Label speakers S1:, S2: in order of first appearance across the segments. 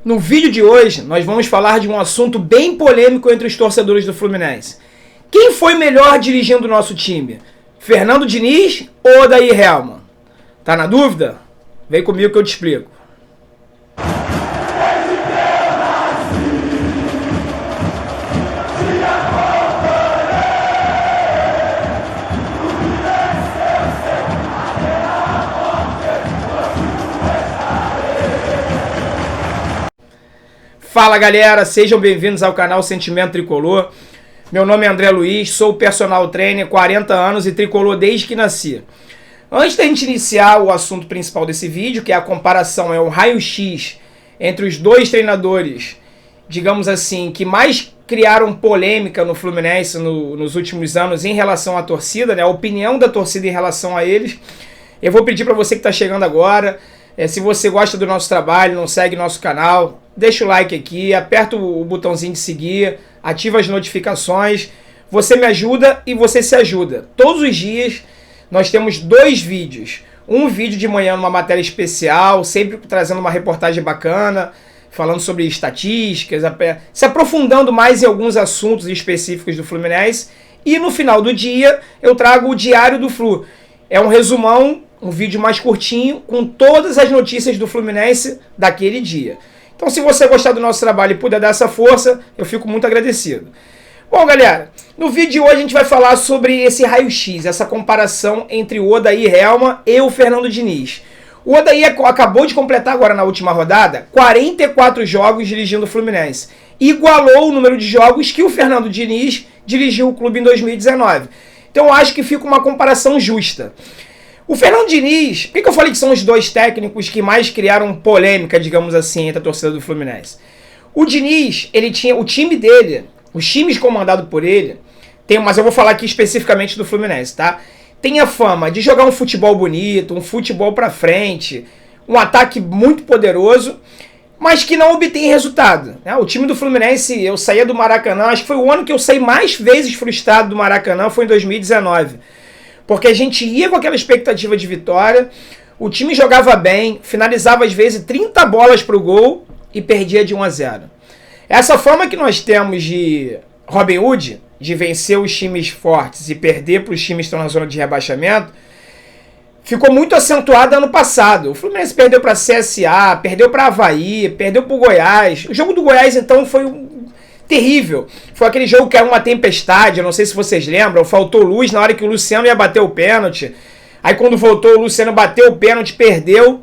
S1: No vídeo de hoje, nós vamos falar de um assunto bem polêmico entre os torcedores do Fluminense. Quem foi melhor dirigindo o nosso time? Fernando Diniz ou Odair Hellmann? Tá na dúvida? Vem comigo que eu te explico. Fala galera, sejam bem-vindos ao canal Sentimento Tricolor. Meu nome é André Luiz, sou personal trainer, 40 anos e tricolor desde que nasci. Antes da gente iniciar o assunto principal desse vídeo, que é a comparação, é um raio-x entre os dois treinadores, digamos assim, que mais criaram polêmica no Fluminense nos últimos anos em relação à torcida, né? A opinião da torcida em relação a eles. Eu vou pedir para você que está chegando agora, se você gosta do nosso trabalho, não segue nosso canal, deixa o like aqui, aperta o botãozinho de seguir, ativa as notificações. Você me ajuda e você se ajuda. Todos os dias nós temos 2 vídeos. Um vídeo de manhã numa matéria especial, sempre trazendo uma reportagem bacana, falando sobre estatísticas, se aprofundando mais em alguns assuntos específicos do Fluminense. E no final do dia eu trago o Diário do Flu. É um resumão, um vídeo mais curtinho, com todas as notícias do Fluminense daquele dia. Então, se você gostar do nosso trabalho e puder dar essa força, eu fico muito agradecido. Bom, galera, no vídeo de hoje a gente vai falar sobre esse raio-x, essa comparação entre o Odair Hellmann e o Fernando Diniz. O Odair acabou de completar agora na última rodada 44 jogos dirigindo o Fluminense. Igualou o número de jogos que o Fernando Diniz dirigiu o clube em 2019. Então, eu acho que fica uma comparação justa. O Fernando Diniz, por que eu falei que são os dois técnicos que mais criaram polêmica, digamos assim, entre a torcida do Fluminense? O Diniz, ele tinha o time dele, os times comandados por ele, mas eu vou falar aqui especificamente do Fluminense, tá? Tem a fama de jogar um futebol bonito, um futebol pra frente, um ataque muito poderoso, mas que não obtém resultado, né? O time do Fluminense, eu saía do Maracanã, acho que foi o ano que eu saí mais vezes frustrado do Maracanã, foi em 2019. Porque a gente ia com aquela expectativa de vitória, o time jogava bem, finalizava às vezes 30 bolas para o gol e perdia de 1-0. Essa forma que nós temos de Robin Hood, de vencer os times fortes e perder para os times que estão na zona de rebaixamento, ficou muito acentuada ano passado. O Fluminense perdeu para a CSA, perdeu para Avaí, perdeu para o Goiás. O jogo do Goiás então foi terrível. Foi aquele jogo que era uma tempestade, eu não sei se vocês lembram, faltou luz na hora que o Luciano ia bater o pênalti. Aí quando voltou, o Luciano bateu o pênalti, perdeu.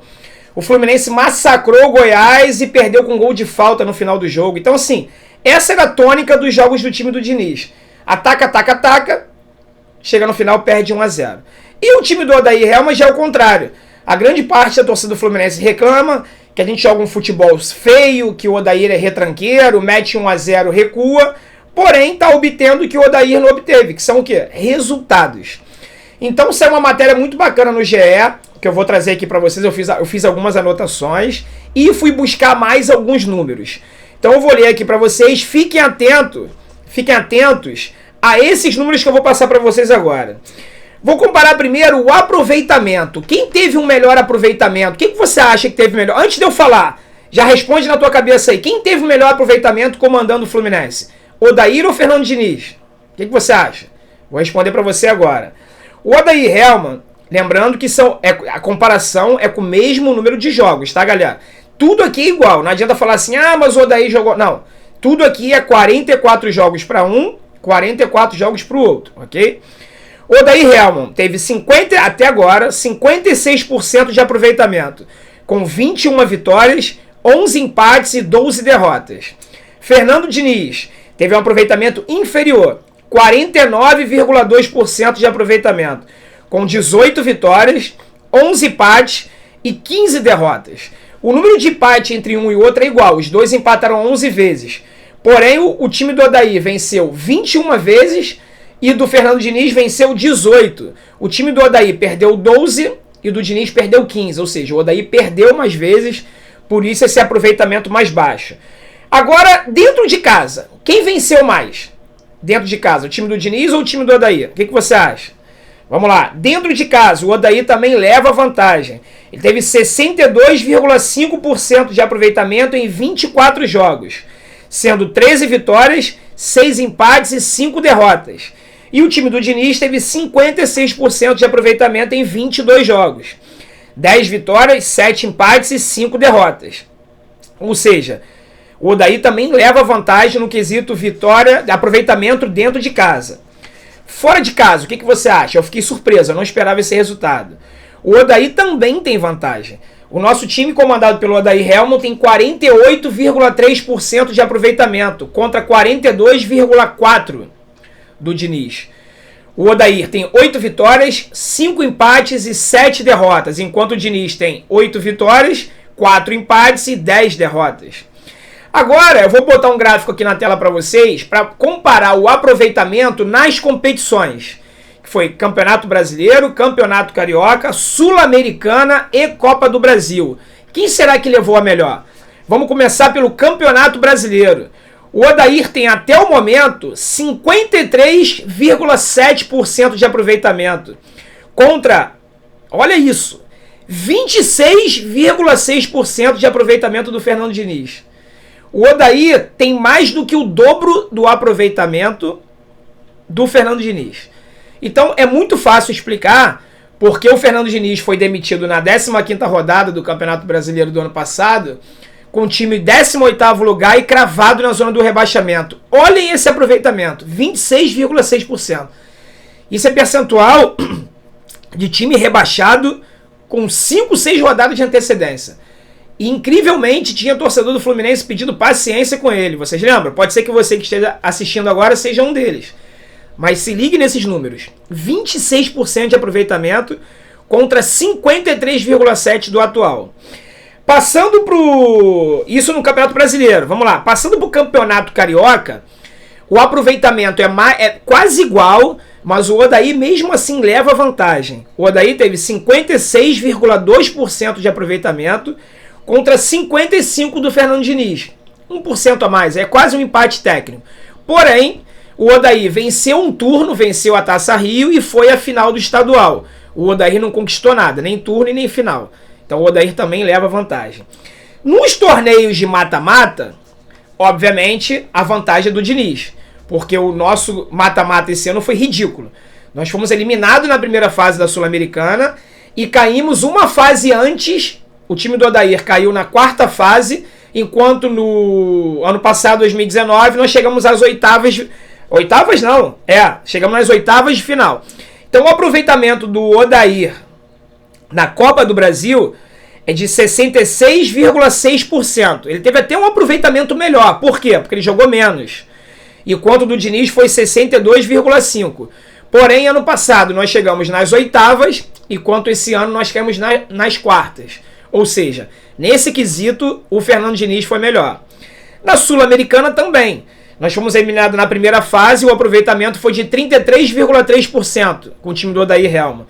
S1: O Fluminense massacrou o Goiás e perdeu com um gol de falta no final do jogo. Então assim, essa era a tônica dos jogos do time do Diniz. Ataca, ataca, ataca, chega no final, perde 1-0. E o time do Odair Hellmann já é o contrário. A grande parte da torcida do Fluminense reclama que a gente joga um futebol feio, que o Odair é retranqueiro, mete 1-0, recua, porém está obtendo o que o Odair não obteve, que são o quê? Resultados. Então saiu uma matéria muito bacana no GE, que eu vou trazer aqui para vocês, eu fiz algumas anotações e fui buscar mais alguns números. Então eu vou ler aqui para vocês, fiquem atentos a esses números que eu vou passar para vocês agora. Vou comparar primeiro o aproveitamento. Quem teve um melhor aproveitamento? Quem que você acha que teve melhor? Antes de eu falar, já responde na tua cabeça aí. Quem teve o melhor aproveitamento comandando o Fluminense? Odair ou Fernando Diniz? O que você acha? Vou responder para você agora. O Odair Hellmann, lembrando que a comparação é com o mesmo número de jogos, tá, galera? Tudo aqui é igual. Não adianta falar assim, mas o Odair jogou... Não. Tudo aqui é 44 jogos para um, 44 jogos para o outro, ok? O Odair Hellmann teve até agora 56% de aproveitamento, com 21 vitórias, 11 empates e 12 derrotas. Fernando Diniz teve um aproveitamento inferior, 49,2% de aproveitamento, com 18 vitórias, 11 empates e 15 derrotas. O número de empate entre um e outro é igual, os dois empataram 11 vezes. Porém, o time do Odair venceu 21 vezes e do Fernando Diniz venceu 18. O time do Odair perdeu 12 e do Diniz perdeu 15. Ou seja, o Odair perdeu mais vezes, por isso esse aproveitamento mais baixo. Agora, dentro de casa, quem venceu mais? Dentro de casa, o time do Diniz ou o time do Odair? O que você acha? Vamos lá. Dentro de casa, o Odair também leva vantagem. Ele teve 62,5% de aproveitamento em 24 jogos, sendo 13 vitórias, 6 empates e 5 derrotas. E o time do Diniz teve 56% de aproveitamento em 22 jogos, 10 vitórias, 7 empates e 5 derrotas. Ou seja, o Odair também leva vantagem no quesito vitória, aproveitamento dentro de casa. Fora de casa, o que você acha? Eu fiquei surpreso, eu não esperava esse resultado. O Odair também tem vantagem. O nosso time comandado pelo Odair Hellmann tem 48,3% de aproveitamento contra 42,4% do Diniz. O Odair tem 8 vitórias, 5 empates e 7 derrotas, enquanto o Diniz tem 8 vitórias, 4 empates e 10 derrotas. Agora eu vou botar um gráfico aqui na tela para vocês para comparar o aproveitamento nas competições, que foi Campeonato Brasileiro, Campeonato Carioca, Sul-Americana e Copa do Brasil. Quem será que levou a melhor? Vamos começar pelo Campeonato Brasileiro. O Odair tem até o momento 53,7% de aproveitamento contra, olha isso, 26,6% de aproveitamento do Fernando Diniz. O Odair tem mais do que o dobro do aproveitamento do Fernando Diniz. Então é muito fácil explicar porque o Fernando Diniz foi demitido na 15ª rodada do Campeonato Brasileiro do ano passado, com o time em 18º lugar e cravado na zona do rebaixamento. Olhem esse aproveitamento, 26,6%. Isso é percentual de time rebaixado com 5, 6 rodadas de antecedência. E, incrivelmente, tinha torcedor do Fluminense pedindo paciência com ele. Vocês lembram? Pode ser que você que esteja assistindo agora seja um deles. Mas se ligue nesses números. 26% de aproveitamento contra 53,7% do atual. Passando pro... Isso no Campeonato Brasileiro. Vamos lá. Passando pro Campeonato Carioca, o aproveitamento é quase igual, mas o Odair mesmo assim leva vantagem. O Odair teve 56,2% de aproveitamento contra 55% do Fernando Diniz. 1% a mais, é quase um empate técnico. Porém, o Odair venceu um turno, venceu a Taça Rio e foi à final do estadual. O Odair não conquistou nada, nem turno e nem final. Então o Odair também leva vantagem. Nos torneios de mata-mata, obviamente, a vantagem é do Diniz, porque o nosso mata-mata esse ano foi ridículo. Nós fomos eliminados na primeira fase da Sul-Americana e caímos uma fase antes. O time do Odair caiu na 4ª fase, enquanto no ano passado, 2019, nós chegamos às oitavas. Oitavas não, chegamos nas oitavas de final. Então o aproveitamento do Odair na Copa do Brasil é de 66,6%. Ele teve até um aproveitamento melhor. Por quê? Porque ele jogou menos. Enquanto o do Diniz foi 62,5%. Porém, ano passado nós chegamos nas oitavas, enquanto esse ano nós caímos nas quartas. Ou seja, nesse quesito, o Fernando Diniz foi melhor. Na Sul-Americana também. Nós fomos eliminados na primeira fase e o aproveitamento foi de 33,3% com o time do Odair Hellmann.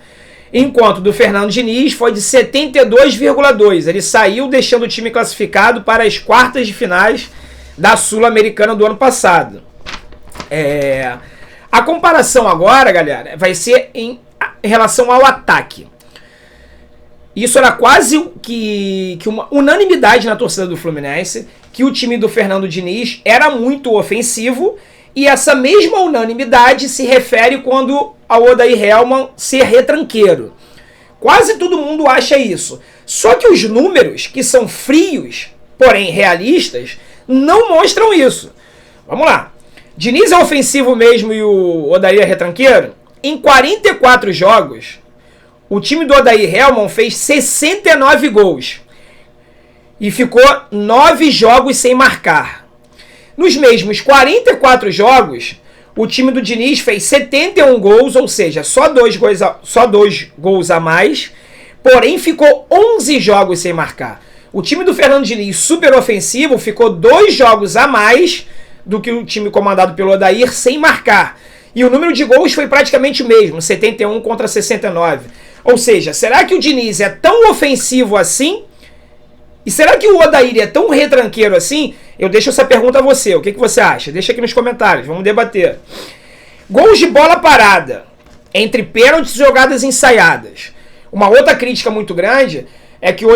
S1: Enquanto do Fernando Diniz foi de 72,2%. Ele saiu deixando o time classificado para as quartas de finais da Sul-Americana do ano passado. A comparação agora, galera, vai ser em relação ao ataque. Isso era quase que uma unanimidade na torcida do Fluminense, que o time do Fernando Diniz era muito ofensivo, e essa mesma unanimidade se refere quando ao Odair Hellmann ser retranqueiro. Quase todo mundo acha isso. Só que os números, que são frios, porém realistas, não mostram isso. Vamos lá. Diniz é ofensivo mesmo e o Odair é retranqueiro? Em 44 jogos, o time do Odair Hellmann fez 69 gols e ficou 9 jogos sem marcar. Nos mesmos 44 jogos, o time do Diniz fez 71 gols, ou seja, só dois gols a mais, porém ficou 11 jogos sem marcar. O time do Fernando Diniz, super ofensivo, ficou 2 jogos a mais do que o time comandado pelo Odair sem marcar. E o número de gols foi praticamente o mesmo, 71 contra 69. Ou seja, será que o Diniz é tão ofensivo assim? E será que o Odair é tão retranqueiro assim? Eu deixo essa pergunta a você. O que você acha? Deixa aqui nos comentários. Vamos debater. Gols de bola parada. entre pênaltis e jogadas ensaiadas. Uma outra crítica muito grande é que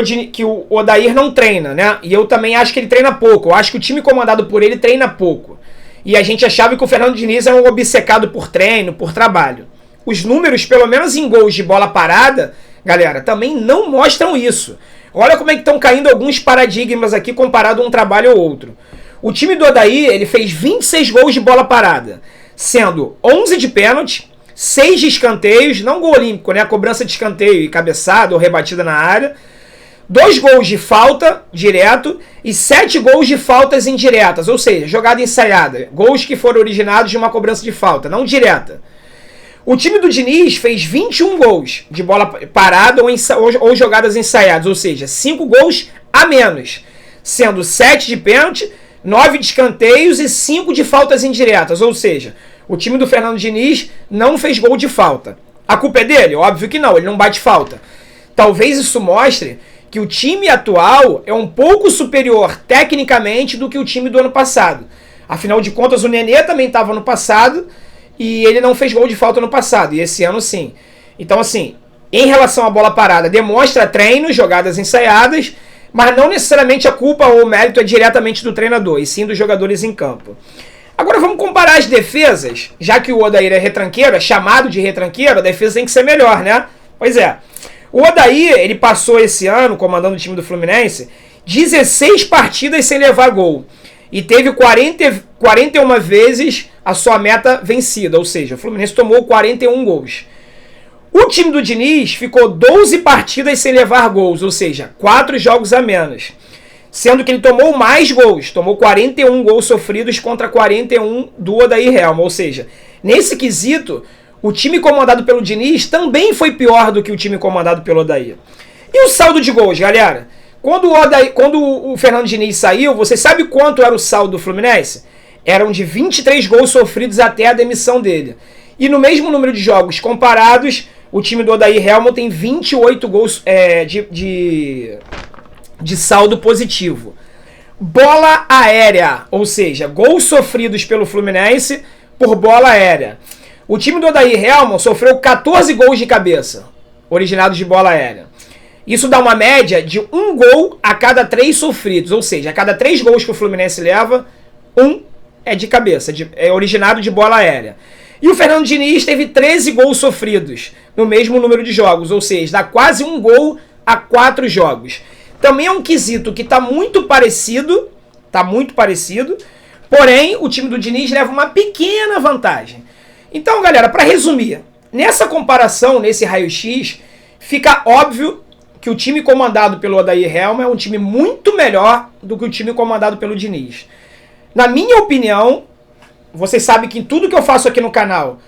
S1: o Odair não treina, né? E eu também acho que ele treina pouco. Eu acho que o time comandado por ele treina pouco. E a gente achava que o Fernando Diniz era um obcecado por treino, por trabalho. Os números, pelo menos em gols de bola parada, galera, também não mostram isso. Olha como é que estão caindo alguns paradigmas aqui comparado a um trabalho ou outro. O time do Odair, ele fez 26 gols de bola parada, sendo 11 de pênalti, 6 de escanteios, não gol olímpico, né? Cobrança de escanteio e cabeçada ou rebatida na área. 2 gols de falta direto e 7 gols de faltas indiretas, ou seja, jogada ensaiada. Gols que foram originados de uma cobrança de falta, não direta. O time do Diniz fez 21 gols de bola parada ou jogadas ensaiadas, ou seja, 5 gols a menos, sendo 7 de pênalti, 9 de escanteios e 5 de faltas indiretas, ou seja, o time do Fernando Diniz não fez gol de falta. A culpa é dele? Óbvio que não, ele não bate falta. Talvez isso mostre que o time atual é um pouco superior tecnicamente do que o time do ano passado. Afinal de contas, o Nenê também estava no passado e ele não fez gol de falta no passado, e esse ano sim. Então, assim, em relação à bola parada, demonstra treino, jogadas ensaiadas, mas não necessariamente a culpa ou o mérito é diretamente do treinador, e sim dos jogadores em campo. Agora vamos comparar as defesas, já que o Odair é retranqueiro, é chamado de retranqueiro, a defesa tem que ser melhor, né? Pois é. O Odair, ele passou esse ano, comandando o time do Fluminense, 16 partidas sem levar gol. E teve 41 vezes a sua meta vencida, ou seja, o Fluminense tomou 41 gols. O time do Diniz ficou 12 partidas sem levar gols, ou seja, 4 jogos a menos. Sendo que ele tomou mais gols, tomou 41 gols sofridos contra 41 do Odair Helma, ou seja, nesse quesito, o time comandado pelo Diniz também foi pior do que o time comandado pelo Odair. E o saldo de gols, galera? Quando o Fernando Diniz saiu, você sabe quanto era o saldo do Fluminense? Eram de 23 gols sofridos até a demissão dele. E no mesmo número de jogos comparados, o time do Odair Helma tem 28 gols de saldo positivo. Bola aérea, ou seja, gols sofridos pelo Fluminense por bola aérea. O time do Odair Helma sofreu 14 gols de cabeça, originados de bola aérea. Isso dá uma média de 1 gol a cada 3 sofridos, ou seja, a cada 3 gols que o Fluminense leva, 1 é de cabeça, é originado de bola aérea. E o Fernando Diniz teve 13 gols sofridos no mesmo número de jogos, ou seja, dá quase 1 gol a 4 jogos. Também é um quesito que está muito parecido, porém o time do Diniz leva uma pequena vantagem. Então, galera, para resumir, nessa comparação, nesse raio-x, fica óbvio que o time comandado pelo Odair Helma é um time muito melhor do que o time comandado pelo Diniz. Na minha opinião, vocês sabem que em tudo que eu faço aqui no canal,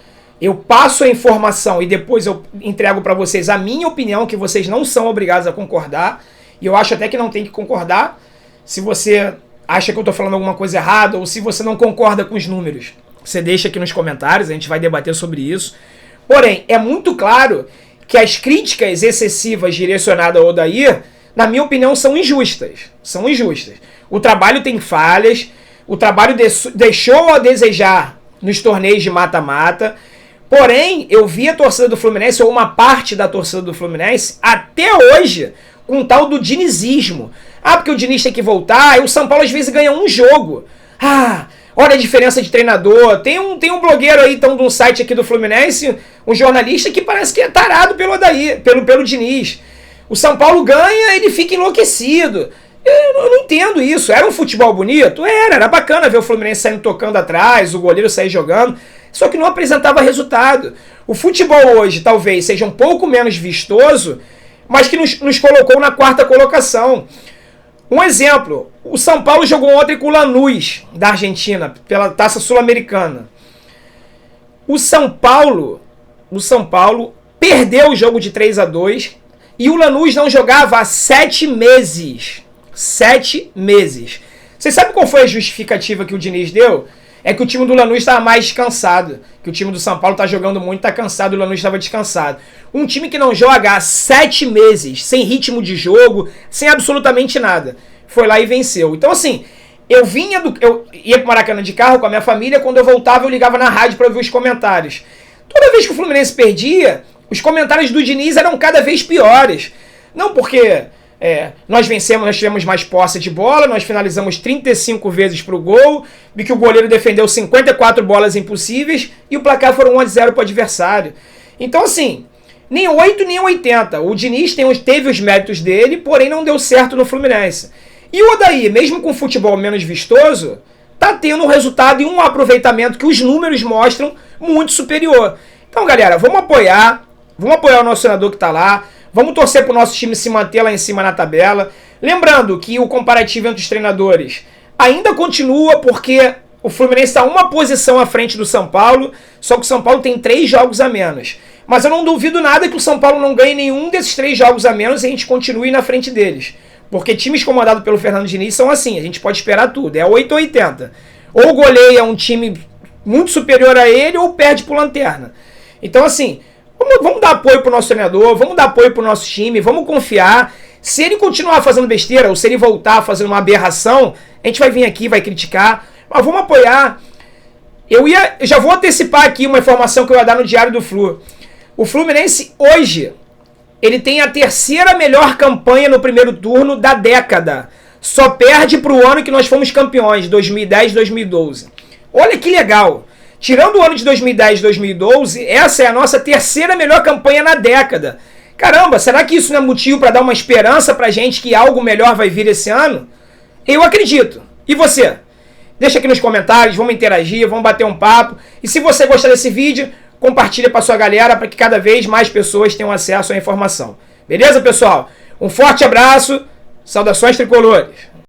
S1: eu passo a informação e depois eu entrego para vocês a minha opinião, que vocês não são obrigados a concordar, e eu acho até que não tem que concordar. Se você acha que eu estou falando alguma coisa errada ou se você não concorda com os números, você deixa aqui nos comentários, a gente vai debater sobre isso. Porém, é muito claro que as críticas excessivas direcionadas ao Odair, na minha opinião, são injustas. São injustas. O trabalho tem falhas, o trabalho deixou a desejar nos torneios de mata-mata. Porém, eu vi a torcida do Fluminense, ou uma parte da torcida do Fluminense, até hoje, com o tal do dinizismo. Ah, porque o Diniz tem que voltar, e o São Paulo às vezes ganha um jogo. Ah, olha a diferença de treinador. Tem um blogueiro aí, então, de um site aqui do Fluminense, um jornalista que parece que é tarado pelo Odair, pelo Diniz. O São Paulo ganha, ele fica enlouquecido. Eu não entendo isso. Era um futebol bonito? Era bacana ver o Fluminense saindo tocando atrás, o goleiro sair jogando, só que não apresentava resultado. O futebol hoje talvez seja um pouco menos vistoso, mas que nos colocou na 4ª colocação. Um exemplo, o São Paulo jogou ontem com o Lanús, da Argentina, pela Taça Sul-Americana. O São Paulo perdeu o jogo de 3-2 e o Lanús não jogava há 7 meses. 7 meses. Vocês sabem qual foi a justificativa que o Diniz deu? É que o time do Lanús estava mais descansado. Que o time do São Paulo está jogando muito, está cansado, e o Lanús estava descansado. Um time que não joga há 7 meses, sem ritmo de jogo, sem absolutamente nada. Foi lá e venceu. Então, assim, eu ia pro Maracanã de carro com a minha família, quando eu voltava eu ligava na rádio para ouvir os comentários. Toda vez que o Fluminense perdia, os comentários do Diniz eram cada vez piores. Não porque nós vencemos, nós tivemos mais posse de bola, nós finalizamos 35 vezes para o gol, e que o goleiro defendeu 54 bolas impossíveis e o placar foram 1-0 para o adversário. Então, assim, nem 8 nem 80. O Diniz teve os méritos dele, porém não deu certo no Fluminense. E o Odair, mesmo com futebol menos vistoso, tá tendo um resultado e um aproveitamento que os números mostram muito superior. Então, galera, vamos apoiar o nosso treinador que tá lá, vamos torcer pro nosso time se manter lá em cima na tabela. Lembrando que o comparativo entre os treinadores ainda continua, porque o Fluminense está uma posição à frente do São Paulo, só que o São Paulo tem 3 jogos a menos. Mas eu não duvido nada que o São Paulo não ganhe nenhum desses 3 jogos a menos e a gente continue na frente deles. Porque times comandados pelo Fernando Diniz são assim, a gente pode esperar tudo, é 8 ou 80. Ou goleia um time muito superior a ele, ou perde pro Lanterna. Então, assim, vamos dar apoio pro nosso treinador, vamos dar apoio pro nosso time, vamos confiar. Se ele continuar fazendo besteira, ou se ele voltar fazendo uma aberração, a gente vai vir aqui, vai criticar, mas vamos apoiar. Eu já vou antecipar aqui uma informação que eu ia dar no Diário do Flu. O Fluminense hoje, ele tem a 3ª melhor campanha no primeiro turno da década. Só perde pro ano que nós fomos campeões, 2010 e 2012. Olha que legal. Tirando o ano de 2010 e 2012, essa é a nossa 3ª melhor campanha na década. Caramba, será que isso não é motivo para dar uma esperança pra gente que algo melhor vai vir esse ano? Eu acredito. E você? Deixa aqui nos comentários, vamos interagir, vamos bater um papo. E se você gostar desse vídeo, compartilha para sua galera para que cada vez mais pessoas tenham acesso à informação. Beleza, pessoal? Um forte abraço, saudações tricolores!